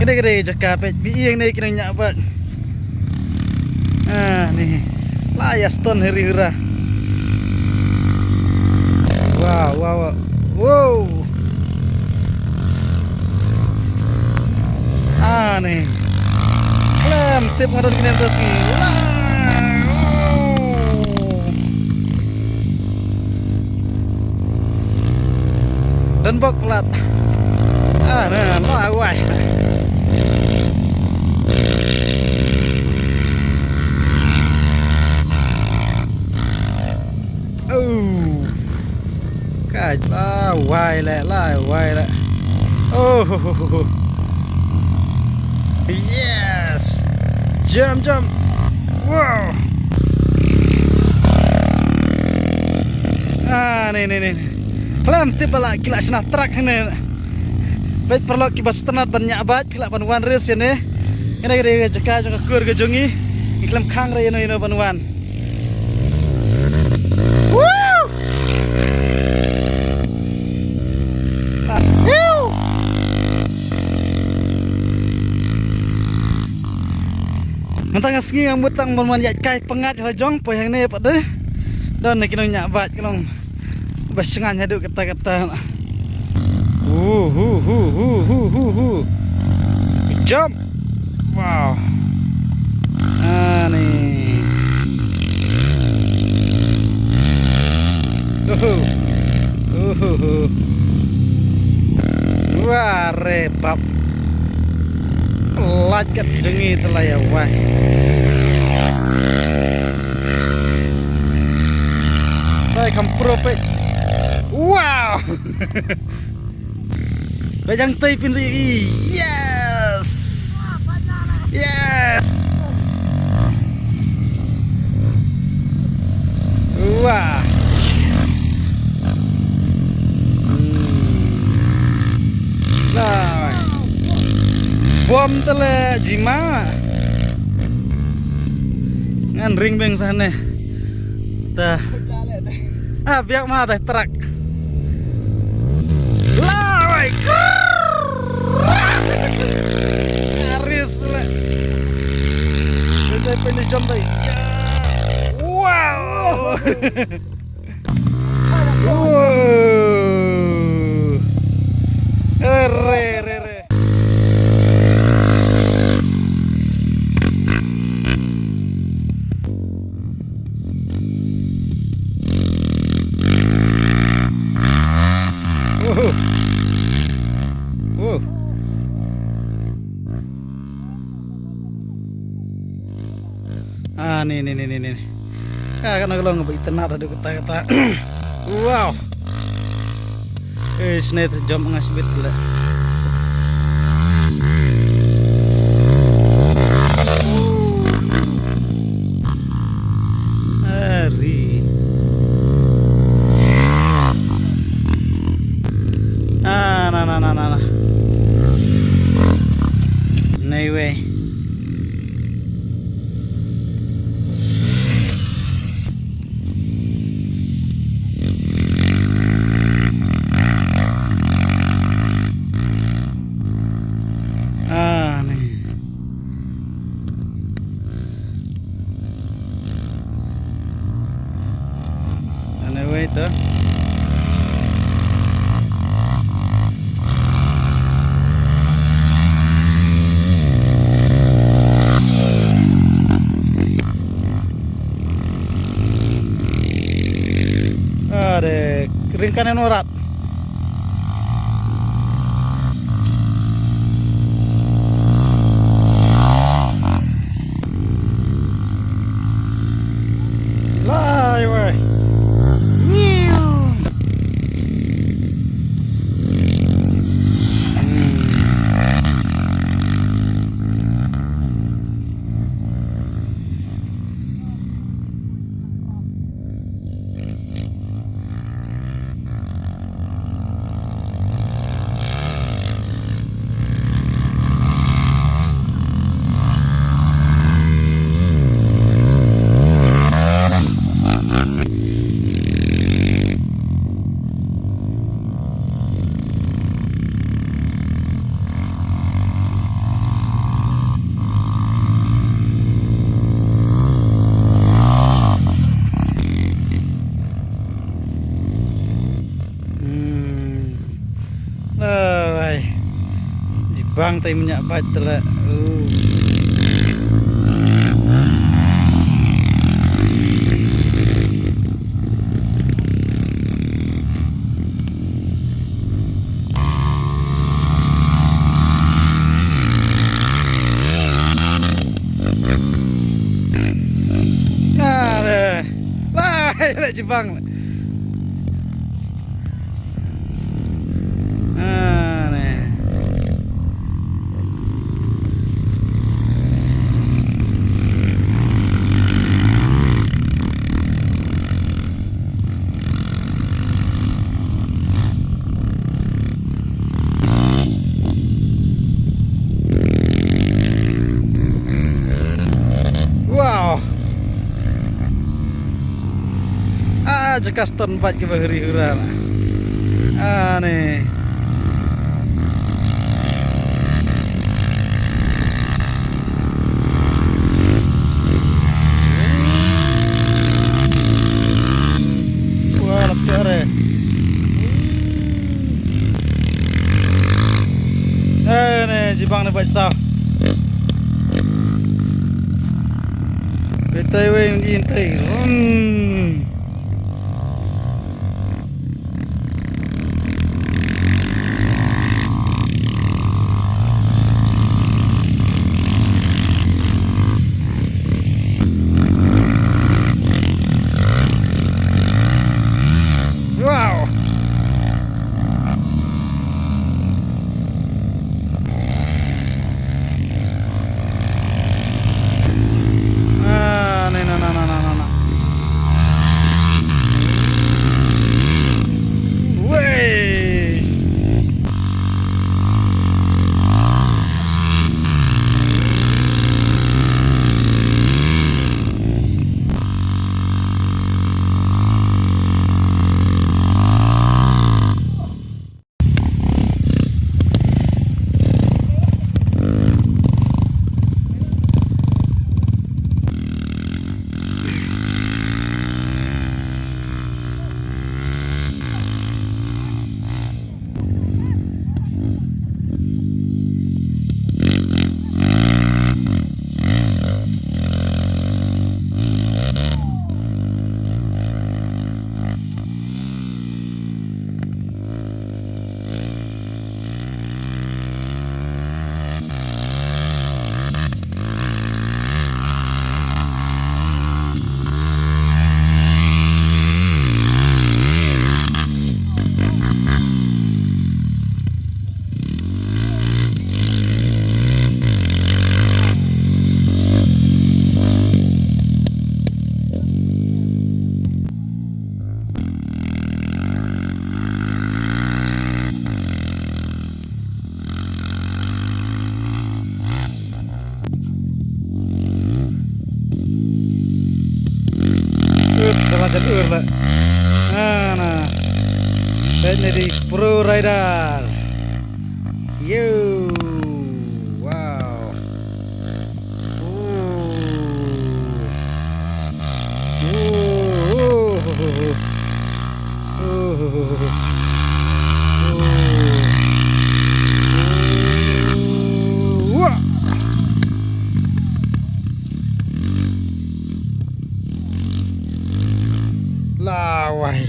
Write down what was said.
Gede-gede jaka pet biing nih kena nyabat. Nih layas ton hari hura. Wow. Nih lem tip ngadon kena terus dan bok pelat. Nah, lawai. Kaj lawai lek. Oh. Yes. Jump. Wow. Nih. Lem tiba lah kila senah truk ini. Baik perlu kibas tenat banyak bat kila panuan res ya nih. Gede jaka kur gejungi. Iklam kang raya no panuan. Mentang asngi yang butang berman yak kai pengat jong po yang ni pada. Dan nak kinong nyabat kinong basengan haduk kata-kata. Jump. Wow. Nih. Wah, repap. Lakat dengi telah ya wah. Saya kampro pe. Wow. Bajang tay pin yes. Yes. Wah. Lah. Bom tele jima. Ngan ring beng sana. Tah. Biak mah teh truk. Lah, Aris tele. Kita pilih jam teh. Wow. Re. Nih. Kan kalau ngebait tenar ada kata-kata. Wow. Sini terjam ngasbit pula. Hari. Nah. Nih weh. Anyway, itu. Ada keringkan norat. Jibang tay minyak bat tera. Lah Jibang. Wow. Jakaston bat ke bahari huran. Nih. Wah, lepar eh. Nih, Jibang nih basah. Betai weh intai. Wow. Nah. Wey. Sama jalur lah. Nah. Dan jadi Pro Rider. Yo. Wow. Wah. Lawai.